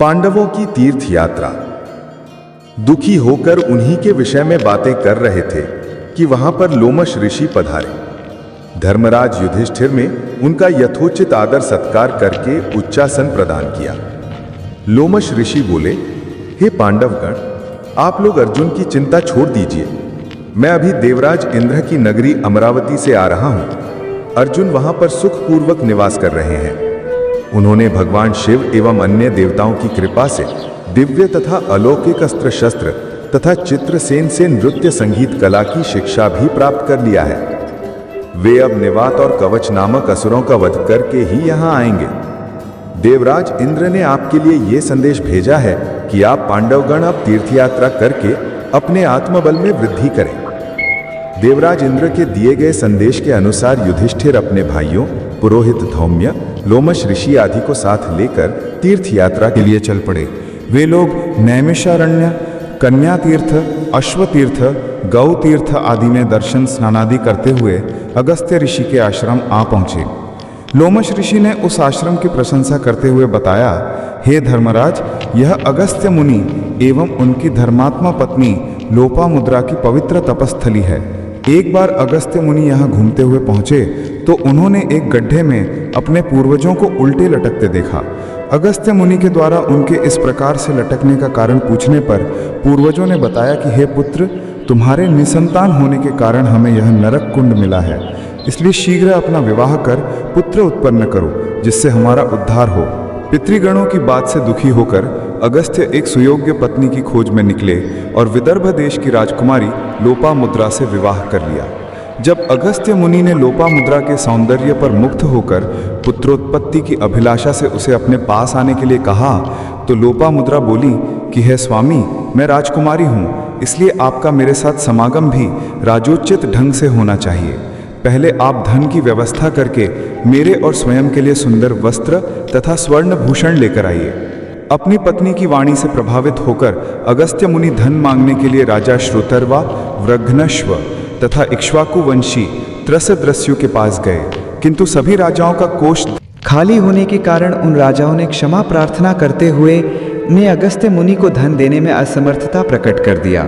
पांडवों की तीर्थ यात्रा। दुखी होकर उन्हीं के विषय में बातें कर रहे थे कि वहां पर लोमश ऋषि पधारे। धर्मराज युधिष्ठिर में उनका यथोचित आदर सत्कार करके उच्चासन प्रदान किया। लोमश ऋषि बोले, हे पांडवगण, आप लोग अर्जुन की चिंता छोड़ दीजिए। मैं अभी देवराज इंद्र की नगरी अमरावती से आ रहा हूं। अर्जुन वहां पर सुखपूर्वक निवास कर रहे हैं। उन्होंने भगवान शिव एवं अन्य देवताओं की कृपा से दिव्य तथा अलौकिक अस्त्र शस्त्र तथा चित्रसेन से नृत्य संगीत कला की शिक्षा भी प्राप्त कर लिया है। वे अब निवात और कवच नामक असुरों का वध करके ही यहाँ आएंगे। देवराज इंद्र ने आपके लिए ये संदेश भेजा है कि आप पांडवगण अब तीर्थयात्रा करके अपने आत्मबल में वृद्धि करें। देवराज इंद्र के दिए गए संदेश के अनुसार युधिष्ठिर अपने भाइयों पुरोहित धौम्य, लोमश ऋषि आदि को साथ लेकर तीर्थ यात्रा के लिए चल पड़े। वे लोग नैमिषारण्य, कन्या तीर्थ, अश्व तीर्थ, गौ तीर्थ आदि में दर्शन स्नानादि करते हुए अगस्त्य ऋषि के आश्रम आ पहुँचे। लोमश ऋषि ने उस आश्रम की प्रशंसा करते हुए बताया, हे धर्मराज, यह अगस्त्य मुनि एवं उनकी धर्मात्मा पत्नी लोपामुद्रा की पवित्र तपस्थली है। एक बार अगस्त्य मुनि यहाँ घूमते हुए पहुँचे तो उन्होंने एक गड्ढे में अपने पूर्वजों को उल्टे लटकते देखा। अगस्त्य मुनि के द्वारा उनके इस प्रकार से लटकने का कारण पूछने पर पूर्वजों ने बताया कि हे पुत्र, तुम्हारे निसंतान होने के कारण हमें यह नरक कुंड मिला है, इसलिए शीघ्र अपना विवाह कर पुत्र उत्पन्न करो, जिससे हमारा उद्धार हो। पितृगणों की बात से दुखी होकर अगस्त्य एक सुयोग्य पत्नी की खोज में निकले और विदर्भ देश की राजकुमारी लोपामुद्रा से विवाह कर लिया। जब अगस्त्य मुनि ने लोपामुद्रा के सौंदर्य पर मुग्ध होकर पुत्रोत्पत्ति की अभिलाषा से उसे अपने पास आने के लिए कहा तो लोपामुद्रा बोली कि हे स्वामी, मैं राजकुमारी हूँ, इसलिए आपका मेरे साथ समागम भी राजोचित ढंग से होना चाहिए। पहले आप धन की व्यवस्था करके मेरे और स्वयं के लिए सुंदर वस्त्र तथा स्वर्ण भूषण लेकर आइए। अपनी पत्नी की वाणी से प्रभावित होकर अगस्त्य मुनि धन मांगने के लिए राजा श्रुतर्वा, वृघ्नश्व तथा इक्ष्वाकुवंशी त्रसदृश्यु के पास गए, किंतु सभी राजाओं का कोष खाली होने के कारण उन राजाओं ने क्षमा प्रार्थना करते हुए ने अगस्त्य मुनि को धन देने में असमर्थता प्रकट कर दिया।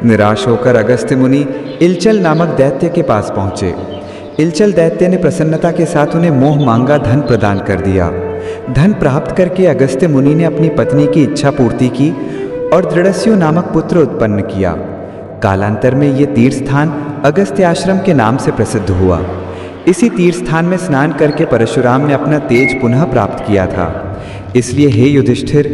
निराश होकर अगस्त्य मुनि इलचल नामक दैत्य के पास पहुंचे। इलचल दैत्य ने प्रसन्नता के साथ उन्हें मोह मांगा धन प्रदान कर दिया। धन प्राप्त करके अगस्त्य मुनि ने अपनी पत्नी की इच्छा पूर्ति की और दृढ़स्यु नामक पुत्र उत्पन्न किया। कालांतर में ये तीर्थ स्थान अगस्त्य आश्रम के नाम से प्रसिद्ध हुआ। इसी तीर्थ स्थान में स्नान करके परशुराम ने अपना तेज पुनः प्राप्त किया था। इसलिए हे युधिष्ठिर,